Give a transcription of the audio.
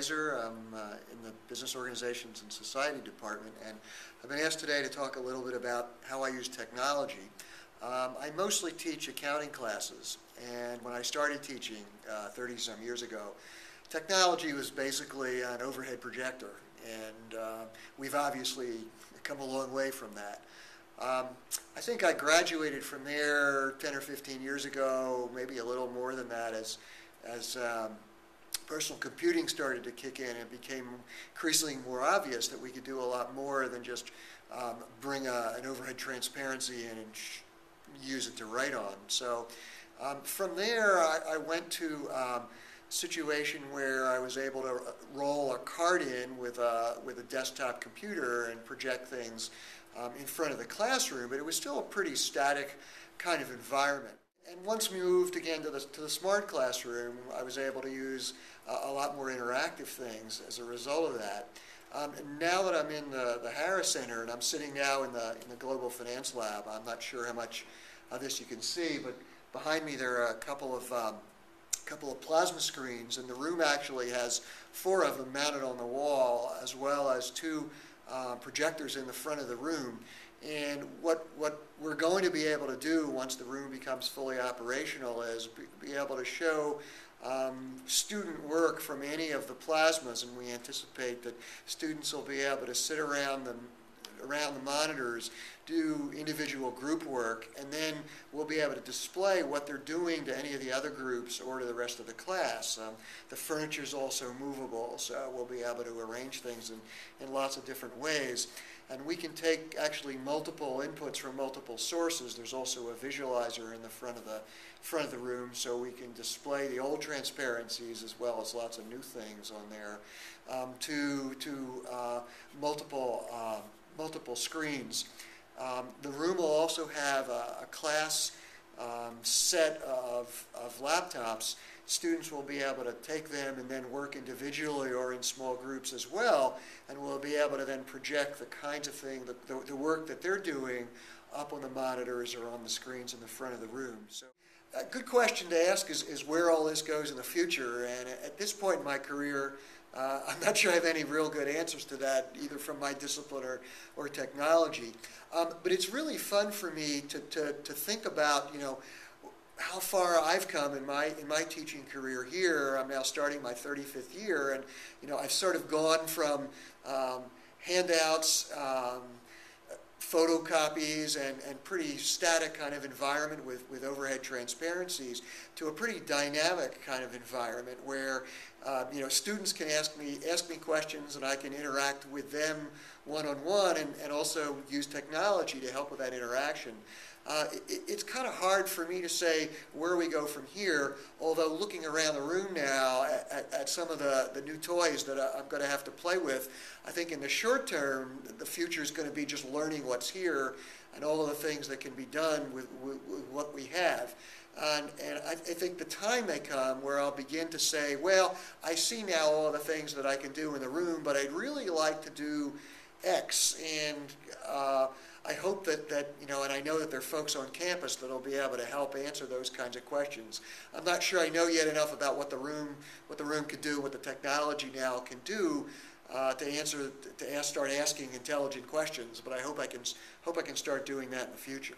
Glazer. I'm in the Business Organizations and Society Department, and I've been asked today to talk a little bit about how I use technology. I mostly teach accounting classes, and when I started teaching 30-some years ago, technology was basically an overhead projector, and we've obviously come a long way from that. I think I graduated from there 10 or 15 years ago, maybe a little more than that, as personal computing started to kick in. It became increasingly more obvious that we could do a lot more than just bring an overhead transparency in and use it to write on. So from there, I went to a situation where I was able to roll a card in with a desktop computer and project things in front of the classroom, but it was still a pretty static kind of environment. And once we moved again to the smart classroom, I was able to use a lot more interactive things as a result of that. And now that I'm in the Harris Center, and I'm sitting now in the Global Finance Lab, I'm not sure how much of this you can see, but behind me there are a couple of plasma screens, and the room actually has 4 of them mounted on the wall, as well as 2 projectors in the front of the room. And what we're going to be able to do once the room becomes fully operational is be able to show student work from any of the plasmas, and we anticipate that students will be able to sit around the monitors, do individual group work, and then we'll be able to display what they're doing to any of the other groups or to the rest of the class. The furniture is also movable, so we'll be able to arrange things in lots of different ways. And we can take actually multiple inputs from multiple sources. There's also a visualizer in the front of the room, so we can display the old transparencies as well as lots of new things on there to multiple screens. The room will also have a class set of laptops. Students will be able to take them and then work individually or in small groups as well, and we'll be able to then project the kinds of things, the work that they're doing up on the monitors or on the screens in the front of the room. So a good question to ask is where all this goes in the future, and at this point in my career, I'm not sure I have any real good answers to that, either from my discipline or technology. But it's really fun for me to think about, how far I've come in my teaching career here. I'm now starting my 35th year, and I've sort of gone from handouts, photocopies, and pretty static kind of environment with overhead transparencies to a pretty dynamic kind of environment where students can ask me questions, and I can interact with them one-on-one, and also use technology to help with that interaction. It's kind of hard for me to say where we go from here, although looking around the room now at some of the new toys that I'm going to have to play with, I think in the short term, the future is going to be just learning what's here and all of the things that can be done with what we have. And I think the time may come where I'll begin to say, well, I see now all the things that I can do in the room, but I'd really like to do X, and I hope that and I know that there are folks on campus that will be able to help answer those kinds of questions. I'm not sure I know yet enough about what the room can do, what the technology now can do to start asking intelligent questions. But I hope I can start doing that in the future.